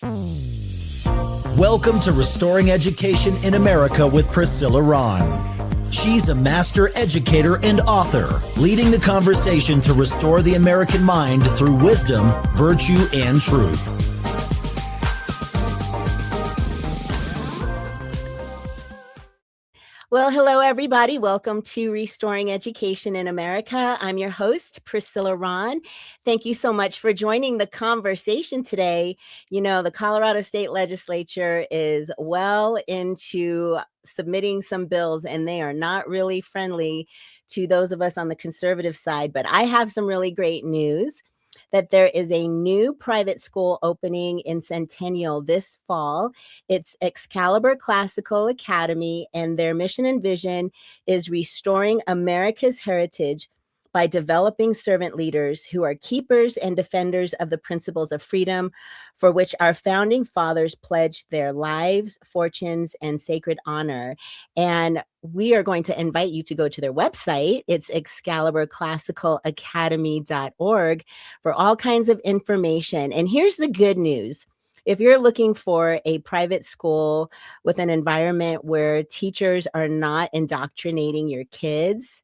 Welcome to Restoring Education in America with Priscilla Rahn. She's a master educator and author, leading the conversation to restore the American mind through wisdom, virtue, and truth. Well, hello, everybody. Welcome to Restoring Education in America. I'm your host, Priscilla Rahn. Thank you so much for joining the conversation today. You know, the Colorado State Legislature is well into submitting some bills, and they are not really friendly to those of us on the conservative side. But I have some really great news that there is a new private school opening in Centennial this fall. It's Excalibur Classical Academy, and their mission and vision is restoring America's heritage by developing servant leaders who are keepers and defenders of the principles of freedom for which our founding fathers pledged their lives, fortunes, and sacred honor. And we are going to invite you to go to their website. It's excaliburclassicalacademy.org for all kinds of information. And here's the good news. If you're looking for a private school with an environment where teachers are not indoctrinating your kids,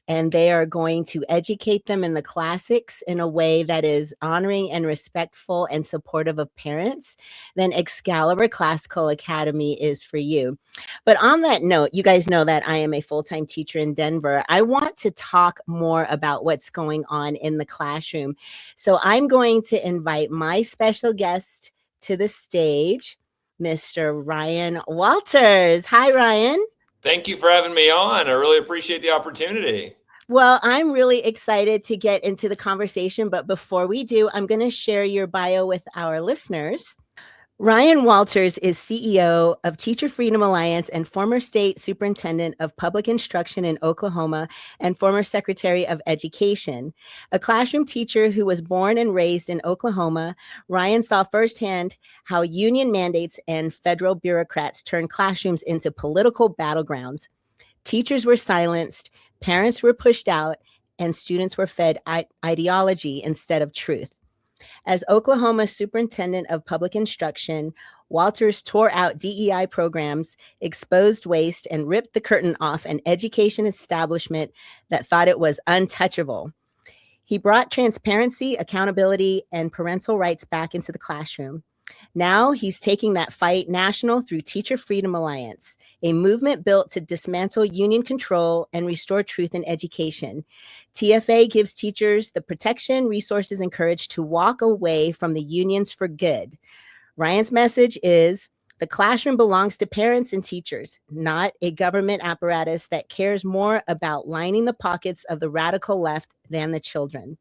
and they are going to educate them in the classics in a way that is honoring and respectful and supportive of parents, then Excalibur Classical Academy is for you. But on that note, you guys know that I am a full-time teacher in Denver. I want to talk more about what's going on in the classroom. So I'm going to invite my special guest to the stage, Mr. Ryan Walters. Hi, Ryan. Thank you for having me on. I really appreciate the opportunity. Well, I'm really excited to get into the conversation, but before we do, I'm going to share your bio with our listeners. Ryan Walters is CEO of Teacher Freedom Alliance and former state superintendent of public instruction in Oklahoma and former secretary of education. A classroom teacher who was born and raised in Oklahoma, Ryan saw firsthand how union mandates and federal bureaucrats turned classrooms into political battlegrounds. Teachers were silenced, parents were pushed out, and students were fed ideology instead of truth. As Oklahoma Superintendent of Public Instruction, Walters tore out DEI programs, exposed waste, and ripped the curtain off an education establishment that thought it was untouchable. He brought transparency, accountability, and parental rights back into the classroom. Now he's taking that fight national through Teacher Freedom Alliance, a movement built to dismantle union control and restore truth in education. TFA gives teachers the protection, resources, and courage to walk away from the unions for good. Ryan's message is the classroom belongs to parents and teachers, not a government apparatus that cares more about lining the pockets of the radical left than the children.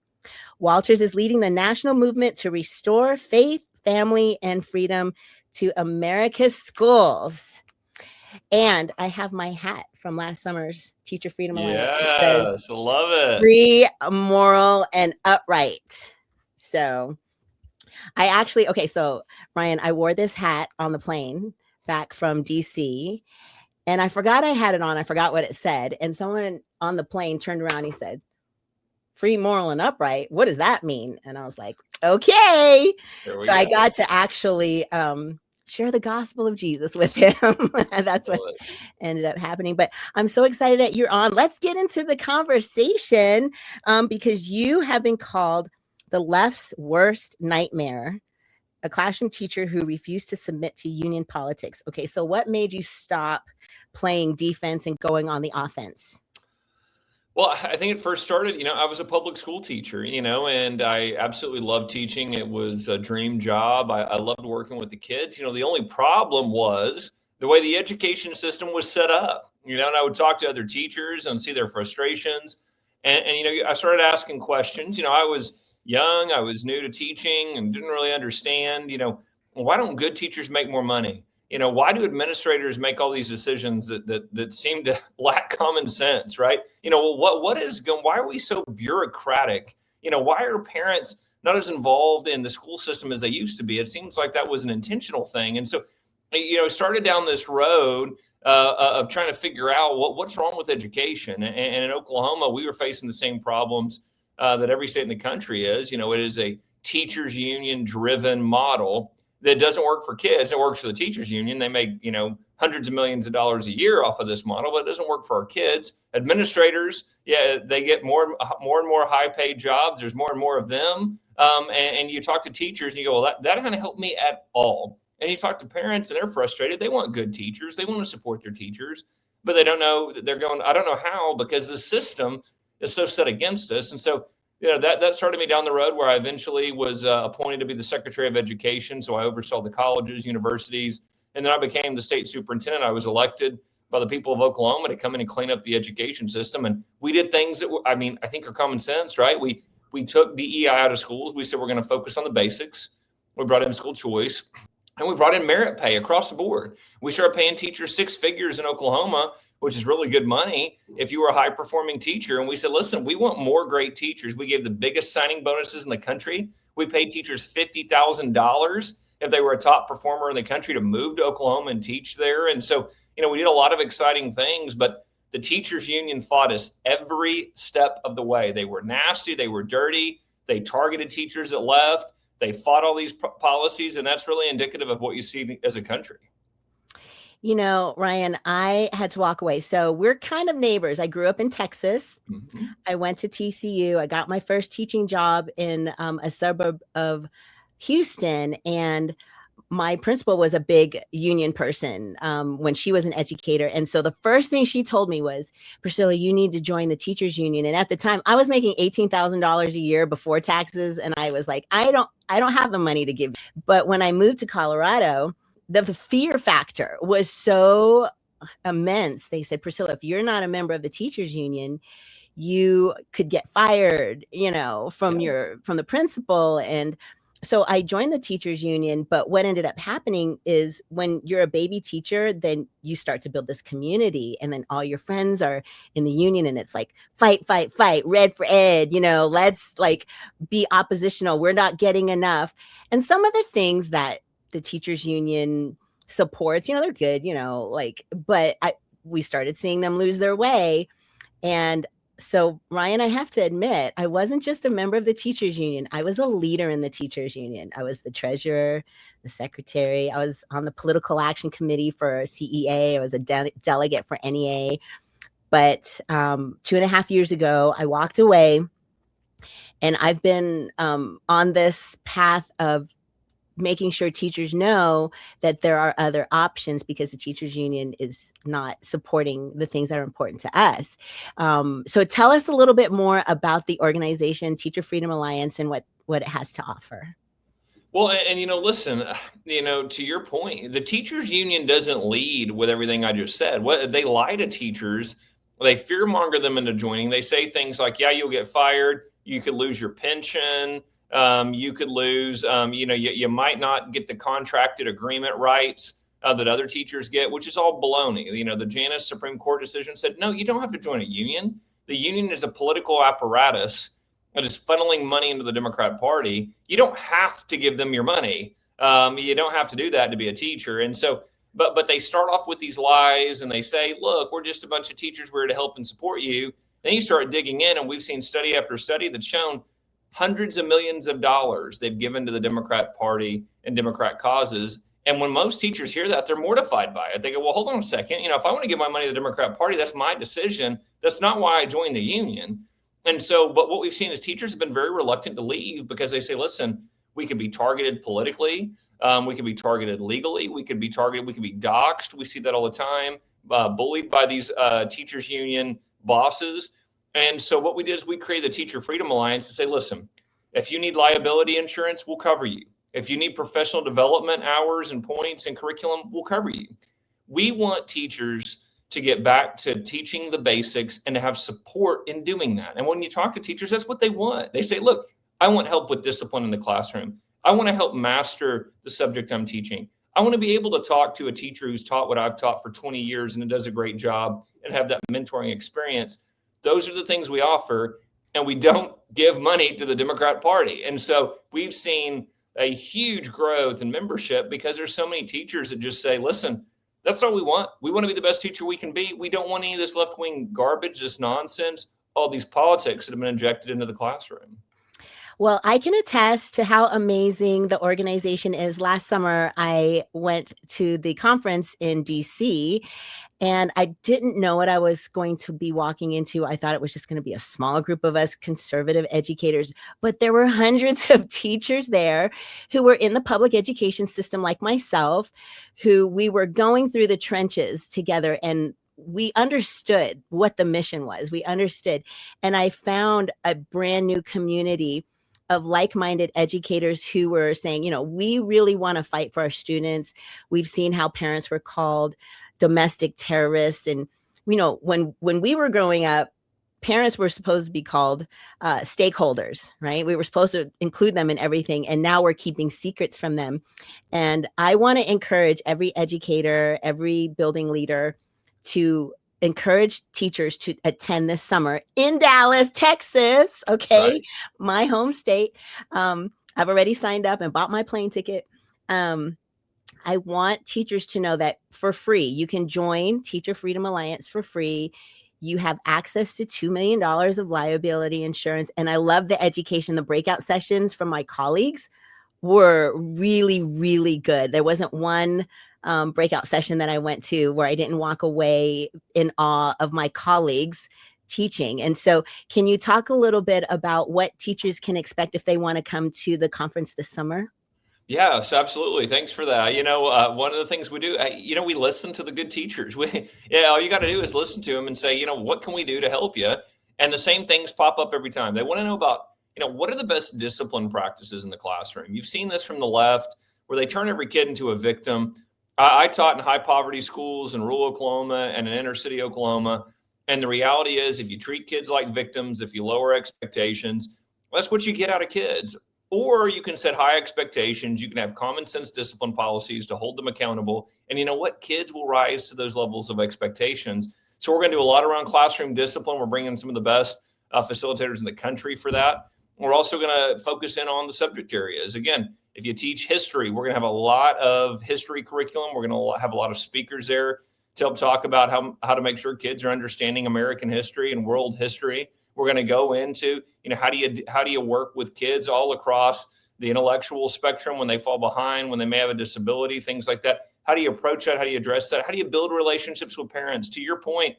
Walters is leading the national movement to restore faith, family, and freedom to America's schools. And I have my hat from last summer's Teacher Freedom Alliance. Yes, I love it. Free, moral, and upright. So so Ryan, I wore this hat on the plane back from DC, and I forgot I had it on. I forgot what it said. And someone on the plane turned around and he said, "Free, moral, and upright. What does that mean?" And I was like, okay. So I got to actually share the gospel of Jesus with him. And that's what ended up happening. But I'm so excited that you're on. Let's get into the conversation because you have been called the left's worst nightmare, a classroom teacher who refused to submit to union politics. Okay, so what made you stop playing defense and going on the offense? Well, I think it first started, I was a public school teacher, and I absolutely loved teaching. It was a dream job. I loved working with the kids. The only problem was the way the education system was set up, and I would talk to other teachers and see their frustrations. And I started asking questions. I was young, I was new to teaching and didn't really understand, why don't good teachers make more money? Why do administrators make all these decisions that seem to lack common sense, right? Why are we so bureaucratic? Why are parents not as involved in the school system as they used to be? It seems like that was an intentional thing. And so, started down this road of trying to figure out what's wrong with education. And in Oklahoma, we were facing the same problems that every state in the country is. It is a teachers union driven model. that doesn't work for kids. It works for the teachers union. They make, hundreds of millions of dollars a year off of this model, but it doesn't work for our kids. Administrators, they get more and more high paid jobs. There's more and more of them. And you talk to teachers and you go, well, that doesn't help me at all. And you talk to parents and they're frustrated. They want good teachers. They want to support their teachers, but they don't know. They're going, I don't know how, because the system is so set against us. And so, that started me down the road where I eventually was appointed to be the Secretary of Education. So I oversaw the colleges, universities, and then I became the state superintendent. I was elected by the people of Oklahoma to come in and clean up the education system. And we did things that, I think are common sense, right? We took DEI out of schools. We said, we're going to focus on the basics. We brought in school choice, and we brought in merit pay across the board. We started paying teachers 6 figures in Oklahoma, which is really good money if you were a high performing teacher. And we said, listen, we want more great teachers. We gave the biggest signing bonuses in the country. We paid teachers $50,000 if they were a top performer in the country to move to Oklahoma and teach there. And so, we did a lot of exciting things, but the teachers union fought us every step of the way. They were nasty. They were dirty. They targeted teachers that left. They fought all these policies. And that's really indicative of what you see as a country. Ryan, I had to walk away. So we're kind of neighbors. I grew up in Texas. Mm-hmm. I went to TCU. I got my first teaching job in a suburb of Houston. And my principal was a big union person when she was an educator. And so the first thing she told me was, Priscilla, you need to join the teachers union. And at the time I was making $18,000 a year before taxes. And I was like, I don't have the money to give. But when I moved to Colorado, the fear factor was so immense. They said, Priscilla, if you're not a member of the teachers union, you could get fired, from the principal. And so I joined the teachers union. But what ended up happening is when you're a baby teacher, then you start to build this community, and then all your friends are in the union, and it's like, fight, fight, fight, red for ed, let's be oppositional. We're not getting enough. And some of the things that the teachers union supports, they're good, but we started seeing them lose their way. And so, Ryan, I have to admit, I wasn't just a member of the teachers union. I was a leader in the teachers union. I was the treasurer, the secretary. I was on the political action committee for CEA. I was a delegate for NEA. But 2.5 years ago, I walked away, and I've been on this path of making sure teachers know that there are other options, because the teachers union is not supporting the things that are important to us. So tell us a little bit more about the organization, Teacher Freedom Alliance, and what it has to offer. Well, and listen, to your point, the teachers union doesn't lead with everything I just said. What they lie to teachers, they fearmonger them into joining. They say things like, yeah, you'll get fired, you could lose your pension. You could lose, you might not get the contracted agreement rights that other teachers get, which is all baloney. The Janus Supreme Court decision said, no, you don't have to join a union. The union is a political apparatus that is funneling money into the Democrat Party. You don't have to give them your money. You don't have to do that to be a teacher. And so, but they start off with these lies, and they say, look, we're just a bunch of teachers. We're here to help and support you. Then you start digging in, and we've seen study after study that's shown hundreds of millions of dollars they've given to the Democrat Party and Democrat causes. And when most teachers hear that, they're mortified by it. They go, well, hold on a second. If I want to give my money to the Democrat Party, that's my decision. That's not why I joined the union. And so, but what we've seen is teachers have been very reluctant to leave, because they say, listen, we could be targeted politically. We could be targeted legally. We could be targeted. We could be doxxed. We see that all the time, bullied by these teachers union bosses. And so what we did is we created the Teacher Freedom Alliance to say, listen, if you need liability insurance, we'll cover you. If you need professional development hours and points and curriculum, we'll cover you. We want teachers to get back to teaching the basics and to have support in doing that. And when you talk to teachers, that's what they want. They say, look, I want help with discipline in the classroom. I want to help master the subject I'm teaching. I want to be able to talk to a teacher who's taught what I've taught for 20 years and does a great job and have that mentoring experience. Those are the things we offer, and we don't give money to the Democrat Party. And so we've seen a huge growth in membership because there's so many teachers that just say, listen, that's all we want. We want to be the best teacher we can be. We don't want any of this left-wing garbage, this nonsense, all these politics that have been injected into the classroom. Well, I can attest to how amazing the organization is. Last summer, I went to the conference in DC, and I didn't know what I was going to be walking into. I thought it was just going to be a small group of us conservative educators, but there were hundreds of teachers there who were in the public education system like myself, who we were going through the trenches together, and we understood what the mission was. We understood. And I found a brand new community of like-minded educators who were saying, we really want to fight for our students. We've seen how parents were called domestic terrorists. And, when we were growing up, parents were supposed to be called stakeholders, right? We were supposed to include them in everything. And now we're keeping secrets from them. And I want to encourage every educator, every building leader to encourage teachers to attend this summer in Dallas, Texas. Okay. Right. My home state. I've already signed up and bought my plane ticket. I want teachers to know that for free, you can join Teacher Freedom Alliance for free. You have access to $2 million of liability insurance. And I love the education. The breakout sessions from my colleagues were really, really good. There wasn't one breakout session that I went to where I didn't walk away in awe of my colleagues teaching. And so can you talk a little bit about what teachers can expect if they want to come to the conference this summer? Yes, absolutely. Thanks for that. One of the things we do, we listen to the good teachers. All you got to do is listen to them and say, what can we do to help you? And the same things pop up every time. They want to know about, what are the best discipline practices in the classroom? You've seen this from the left where they turn every kid into a victim. I taught in high poverty schools in rural Oklahoma and in inner city Oklahoma. And the reality is if you treat kids like victims, if you lower expectations, that's what you get out of kids. Or you can set high expectations. You can have common sense discipline policies to hold them accountable. And you know what? Kids will rise to those levels of expectations. So we're going to do a lot around classroom discipline. We're bringing some of the best facilitators in the country for that. We're also going to focus in on the subject areas. Again, if you teach history, we're going to have a lot of history curriculum. We're going to have a lot of speakers there to help talk about how to make sure kids are understanding American history and world history. We're going to go into, how do you work with kids all across the intellectual spectrum when they fall behind, when they may have a disability, things like that. How do you approach that? How do you address that? How do you build relationships with parents? To your point,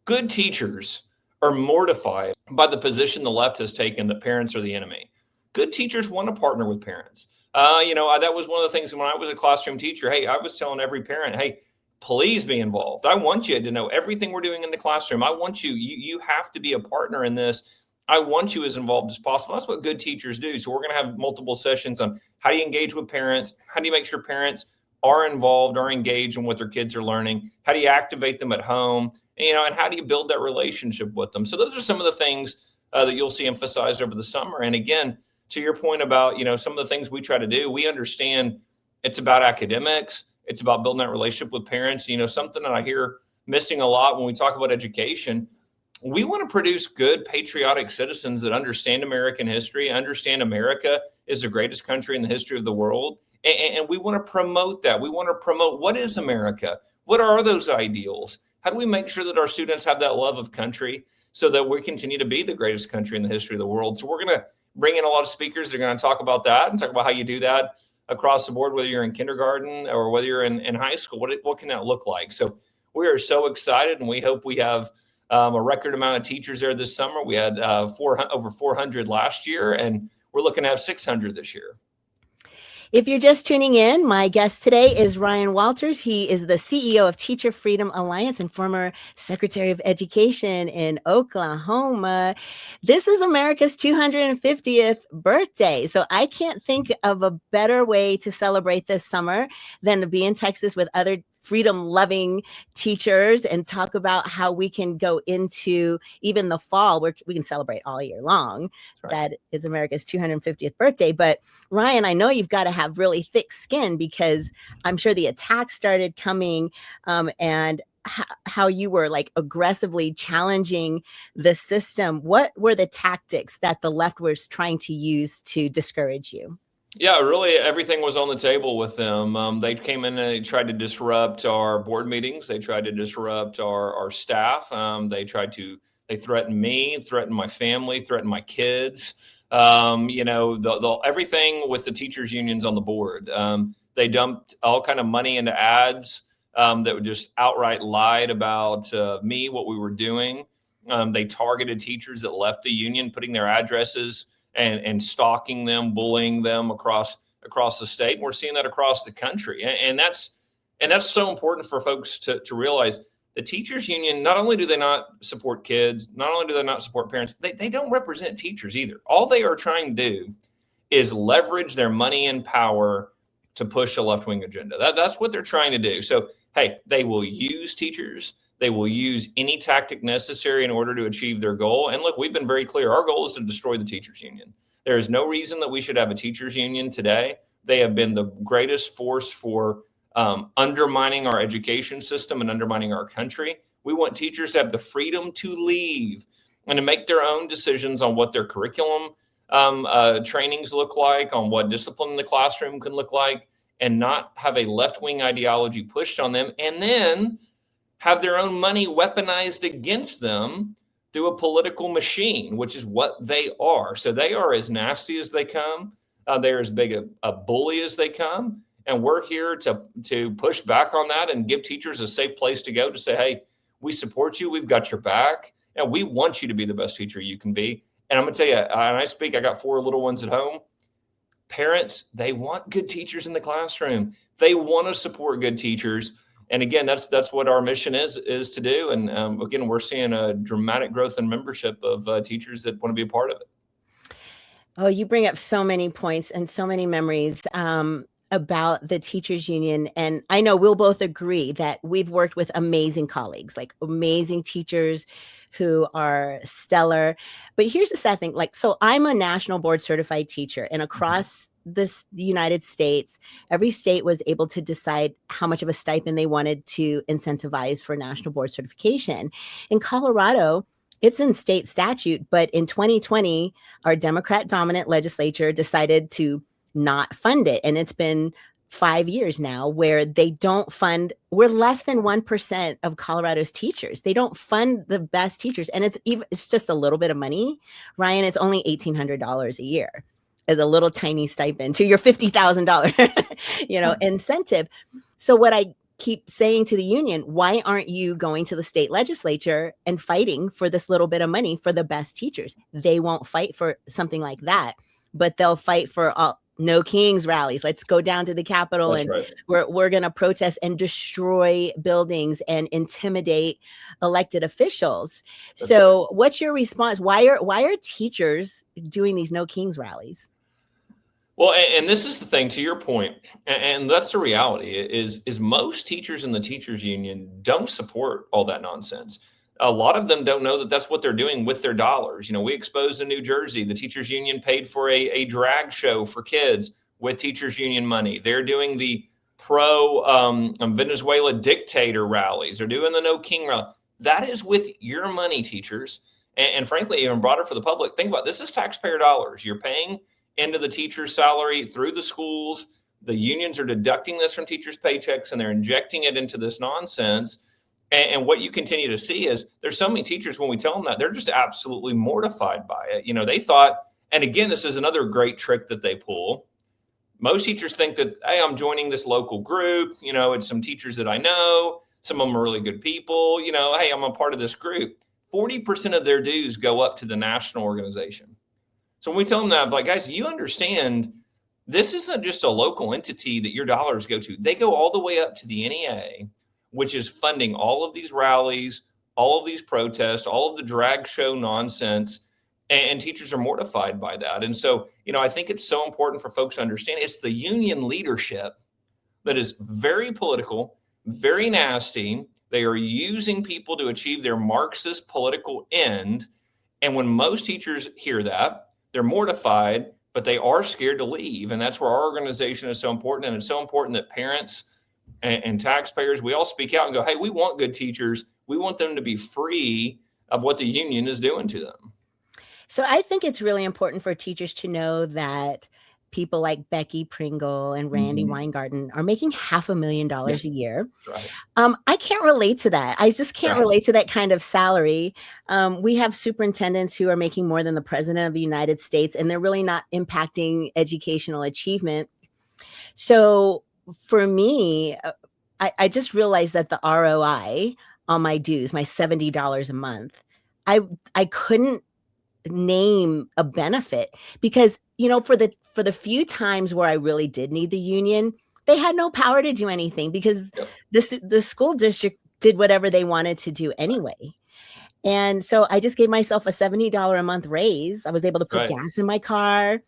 good teachers are mortified by the position the left has taken that parents are the enemy. Good teachers want to partner with parents. That was one of the things when I was a classroom teacher. Hey, I was telling every parent, hey, please be involved. I want you to know everything we're doing in the classroom. I want you have to be a partner in this. I want you as involved as possible. That's what good teachers do. So we're going to have multiple sessions on how do you engage with parents? How do you make sure parents are involved, are engaged in what their kids are learning? How do you activate them at home? And how do you build that relationship with them? So those are some of the things that you'll see emphasized over the summer. And again, to your point about, some of the things we try to do, we understand it's about academics. It's about building that relationship with parents. Something that I hear missing a lot when we talk about education, we want to produce good patriotic citizens that understand American history, understand America is the greatest country in the history of the world. And we want to promote that. We want to promote what is America? What are those ideals? How do we make sure that our students have that love of country so that we continue to be the greatest country in the history of the world? So we're going to bring in a lot of speakers that are going to talk about that and talk about how you do that across the board, whether you're in kindergarten or whether you're in high school. What can that look like? So we are so excited, and we hope we have a record amount of teachers there this summer. We had over 400 last year, and we're looking to have 600 this year. If you're just tuning in, my guest today is Ryan Walters. He is the CEO of Teacher Freedom Alliance and former Secretary of Education in Oklahoma. This is America's 250th birthday. So I can't think of a better way to celebrate this summer than to be in Texas with other freedom-loving teachers and talk about how we can go into even the fall where we can celebrate all year long. Right. That is America's 250th birthday. But Ryan, I know you've got to have really thick skin because I'm sure the attacks started coming and how you were like aggressively challenging the system. What were the tactics that the left was trying to use to discourage you? Yeah, really, everything was on the table with them. They came in and they tried to disrupt our board meetings. They tried to disrupt our staff. They threatened me, threatened my family, threatened my kids. Everything with the teachers unions on the board. They dumped all kind of money into ads that would just outright lied about me, what we were doing. They targeted teachers that left the union, putting their addresses and stalking them, bullying them across the state. And we're seeing that across the country. And that's so important for folks to realize. The teachers union, not only do they not support kids, not only do they not support parents, they don't represent teachers either. All they are trying to do is leverage their money and power to push a left-wing agenda. That's what they're trying to do. So, hey, they will use teachers. They will use any tactic necessary in order to achieve their goal. And look, we've been very clear. Our goal is to destroy the teachers union. There is no reason that we should have a teachers union today. They have been the greatest force for undermining our education system and undermining our country. We want teachers to have the freedom to leave and to make their own decisions on what their curriculum trainings look like, on what discipline in the classroom can look like, and not have a left-wing ideology pushed on them, and then have their own money weaponized against them through a political machine, which is what they are. So they are as nasty as they come. They're as big a bully as they come. And we're here to push back on that and give teachers a safe place to go to say, hey, we support you. We've got your back. And we want you to be the best teacher you can be. And I'm going to tell you, and I got 4 little ones at home. Parents, they want good teachers in the classroom. They want to support good teachers. And again, that's what our mission is to do. And again, we're seeing a dramatic growth in membership of teachers that want to be a part of it. Oh, you bring up so many points and so many memories about the teachers union. And I know we'll both agree that we've worked with amazing colleagues, like amazing teachers who are stellar. But here's the sad thing, so I'm a national board certified teacher, and across the United States, every state was able to decide how much of a stipend they wanted to incentivize for national board certification. In Colorado, it's in state statute, but in 2020, our Democrat dominant legislature decided to not fund it. And it's been 5 years now where they don't fund, we're less than 1% of Colorado's teachers. They don't fund the best teachers. And it's just a little bit of money. Ryan, it's only $1,800 a year as a little tiny stipend to your $50,000, incentive. So what I keep saying to the union, why aren't you going to the state legislature and fighting for this little bit of money for the best teachers? They won't fight for something like that, but they'll fight for no Kings rallies. Let's go down to the Capitol. That's and right. We're going to protest and destroy buildings and intimidate elected officials. That's so right. What's your response? Why are teachers doing these no Kings rallies? Well, and this is the thing, to your point, and that's the reality, is most teachers in the teachers union don't support all that nonsense. A lot of them don't know that that's what they're doing with their dollars. We exposed in New Jersey, the teachers union paid for a drag show for kids with teachers union money. They're doing the pro Venezuela dictator rallies. They're doing the No King rally. That is with your money, teachers. And frankly, even broader for the public, think about it. This is taxpayer dollars. You're paying into the teacher's salary through the schools. The unions are deducting this from teachers' paychecks, and they're injecting it into this nonsense. And what you continue to see is there's so many teachers, when we tell them that, they're just absolutely mortified by it. They thought, and again, this is another great trick that they pull. Most teachers think that, hey, I'm joining this local group. It's some teachers that I know. Some of them are really good people. Hey, I'm a part of this group. 40% of their dues go up to the national organization. So when we tell them that, I'm like, guys, you understand this isn't just a local entity that your dollars go to. They go all the way up to the NEA, which is funding all of these rallies, all of these protests, all of the drag show nonsense, and teachers are mortified by that. And so, I think it's so important for folks to understand it's the union leadership that is very political, very nasty. They are using people to achieve their Marxist political end. And when most teachers hear that, they're mortified, but they are scared to leave. And that's where our organization is so important. And it's so important that parents and taxpayers, we all speak out and go, hey, we want good teachers. We want them to be free of what the union is doing to them. So I think it's really important for teachers to know that people like Becky Pringle and Randy Weingarten are making $500,000 a year. Right. I can't relate to that. I just can't relate to that kind of salary. We have superintendents who are making more than the president of the United States, and they're really not impacting educational achievement. So for me, I just realized that the ROI on my dues, my $70 a month, I couldn't name a benefit because, for the few times where I really did need the union, they had no power to do anything because the school district did whatever they wanted to do anyway. And so I just gave myself a $70 a month raise. I was able to put gas in my car.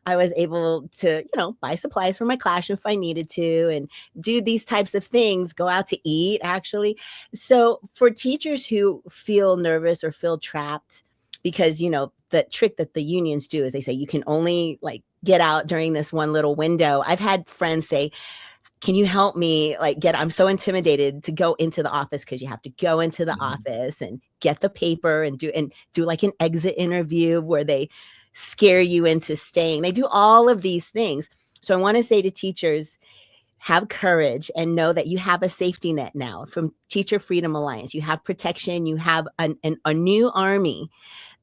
I was able to, buy supplies for my classroom if I needed to and do these types of things, go out to eat, actually. So for teachers who feel nervous or feel trapped, because, the trick that the unions do is they say you can only get out during this one little window. I've had friends say, can you help me I'm so intimidated to go into the office, because you have to go into the office and get the paper and do like an exit interview where they scare you into staying. They do all of these things. So I want to say to teachers, have courage and know that you have a safety net now from Teacher Freedom Alliance. You have protection. You have a new army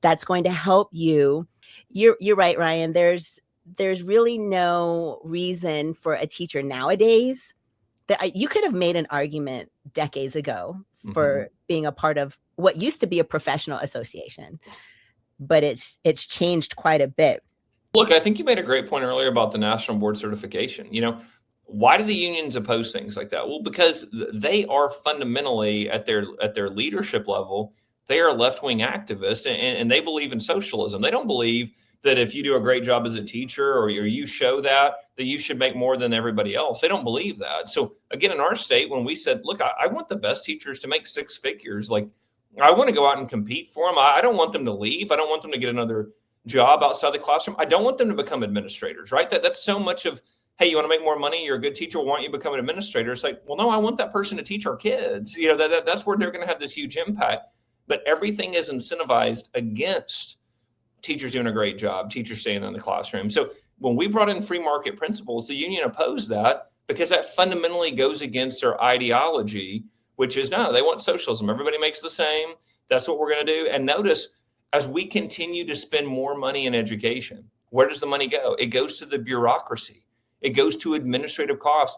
that's going to help you. You're right, Ryan. There's really no reason for a teacher nowadays that you could have made an argument decades ago for being a part of what used to be a professional association, but it's changed quite a bit. Look, I think you made a great point earlier about the national board certification. Why do the unions oppose things like that? Well, because they are fundamentally at their leadership level, they are left-wing activists and they believe in socialism. They don't believe that if you do a great job as a teacher or you show that you should make more than everybody else. They don't believe that. So again, in our state, when we said, look, I want the best teachers to make six figures, I want to go out and compete for them. I don't want them to leave. I don't want them to get another job outside the classroom. I don't want them to become administrators, right? That's so much of, hey, you want to make more money? You're a good teacher. Why don't you become an administrator? It's well, no, I want that person to teach our kids. That's where they're going to have this huge impact. But everything is incentivized against teachers doing a great job, teachers staying in the classroom. So when we brought in free market principles, the union opposed that because that fundamentally goes against their ideology, which is no, they want socialism. Everybody makes the same. That's what we're going to do. And notice, as we continue to spend more money in education, where does the money go? It goes to the bureaucracy. It goes to administrative costs.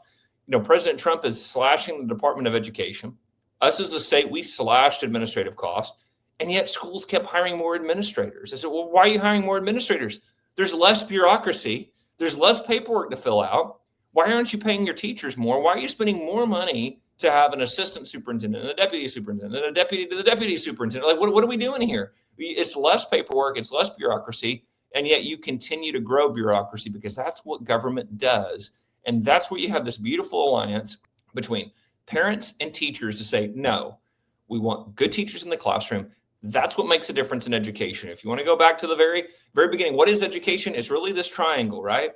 President Trump is slashing the Department of Education. Us as a state, we slashed administrative costs, and yet schools kept hiring more administrators. I said, well, why are you hiring more administrators? There's less bureaucracy. There's less paperwork to fill out. Why aren't you paying your teachers more? Why are you spending more money to have an assistant superintendent, a deputy superintendent, a deputy to the deputy superintendent? What are we doing here? It's less paperwork. It's less bureaucracy. And yet you continue to grow bureaucracy because that's what government does. And that's where you have this beautiful alliance between parents and teachers to say, no, we want good teachers in the classroom. That's what makes a difference in education. If you want to go back to the very, very beginning, what is education? It's really this triangle, right?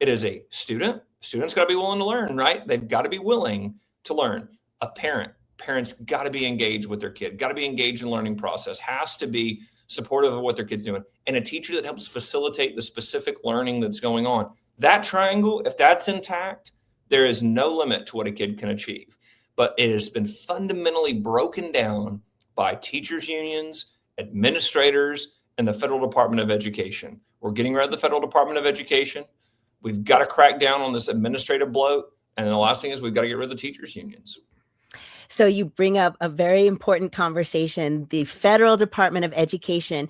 It is a student. Students got to be willing to learn, right? They've got to be willing to learn. A parents got to be engaged with their kid, got to be engaged in the learning process, has to be supportive of what their kid's doing, and a teacher that helps facilitate the specific learning that's going on. That triangle, if that's intact, there is no limit to what a kid can achieve. But it has been fundamentally broken down by teachers unions, administrators, and the Federal Department of Education. We're getting rid of the Federal Department of Education. We've got to crack down on this administrative bloat. And the last thing is we've got to get rid of the teachers unions. So you bring up a very important conversation, the Federal Department of Education.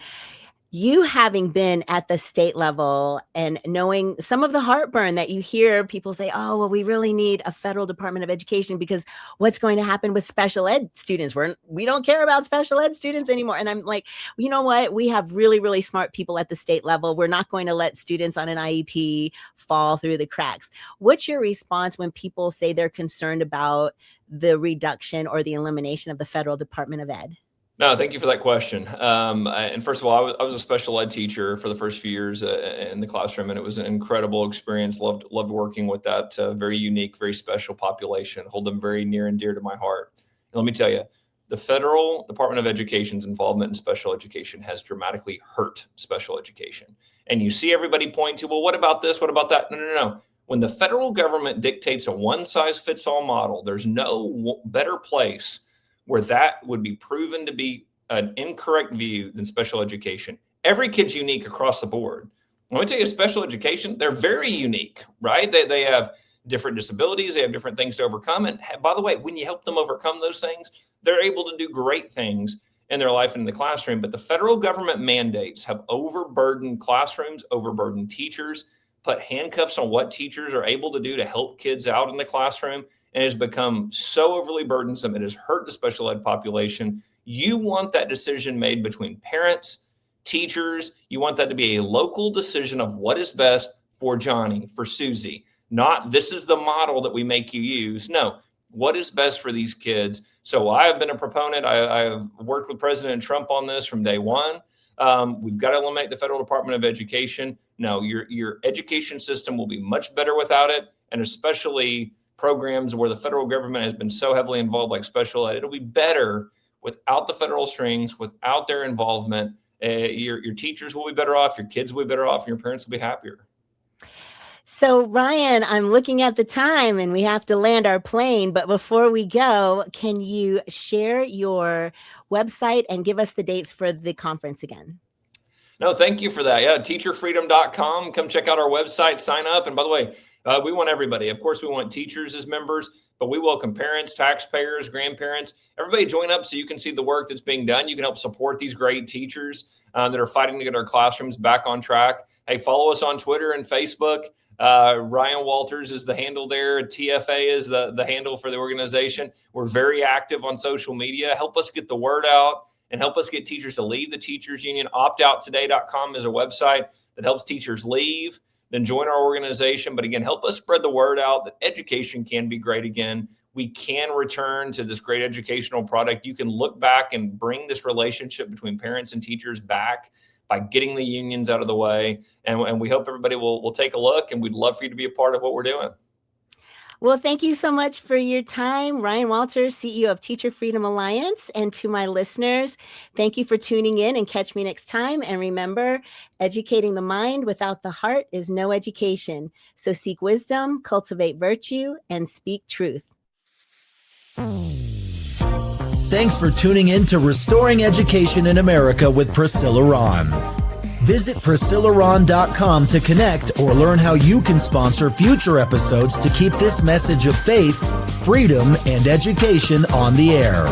You having been at the state level and knowing some of the heartburn that you hear people say, oh, well, we really need a Federal Department of Education because what's going to happen with special ed students? We don't care about special ed students anymore. And I'm like, you know what? We have really, really smart people at the state level. We're not going to let students on an IEP fall through the cracks. What's your response when people say they're concerned about the reduction or the elimination of the Federal Department of Ed? No, thank you for that question. And first of all, I was a special ed teacher for the first few years in the classroom, and it was an incredible experience. Loved working with that very unique, very special population. Hold them very near and dear to my heart. And let me tell you, the federal Department of Education's involvement in special education has dramatically hurt special education. And you see everybody point to, well, what about this? What about that? No. When the federal government dictates a one-size-fits-all model, there's no better place where that would be proven to be an incorrect view than special education. Every kid's unique across the board. Let me tell you, special education, they're very unique, right? They have different disabilities. They have different things to overcome. And by the way, when you help them overcome those things, they're able to do great things in their life and in the classroom. But the federal government mandates have overburdened classrooms, overburdened teachers, put handcuffs on what teachers are able to do to help kids out in the classroom, and has become so overly burdensome. It has hurt the special ed population. You want that decision made between parents, teachers. You want that to be a local decision of what is best for Johnny, for Susie, not this is the model that we make you use. No, what is best for these kids? So I have been a proponent. I have worked with President Trump on this from day one. We've got to eliminate the Federal Department of Education. No, your education system will be much better without it, and especially programs where the federal government has been so heavily involved, like special ed. It'll be better without the federal strings, without their involvement. Your teachers will be better off, your kids will be better off, and your parents will be happier. So, Ryan, I'm looking at the time and we have to land our plane. But before we go, can you share your website and give us the dates for the conference again? No, thank you for that. Yeah, teacherfreedom.com. Come check out our website, sign up. And by the way, we want everybody. Of course, we want teachers as members, but we welcome parents, taxpayers, grandparents. Everybody join up so you can see the work that's being done. You can help support these great teachers that are fighting to get our classrooms back on track. Hey, follow us on Twitter and Facebook. Ryan Walters is the handle there. TFA is the handle for the organization. We're very active on social media. Help us get the word out and help us get teachers to leave the teachers union. Optouttoday.com is a website that helps teachers leave, then join our organization. But again, help us spread the word out that education can be great again. We can return to this great educational product. You can look back and bring this relationship between parents and teachers back by getting the unions out of the way. And we hope everybody will take a look, and we'd love for you to be a part of what we're doing. Well, thank you so much for your time, Ryan Walters, CEO of Teacher Freedom Alliance. And to my listeners, thank you for tuning in, and catch me next time. And remember, educating the mind without the heart is no education. So seek wisdom, cultivate virtue, and speak truth. Thanks for tuning in to Restoring Education in America with Priscilla Rahn. Visit PriscillaRahn.com to connect or learn how you can sponsor future episodes to keep this message of faith, freedom, and education on the air.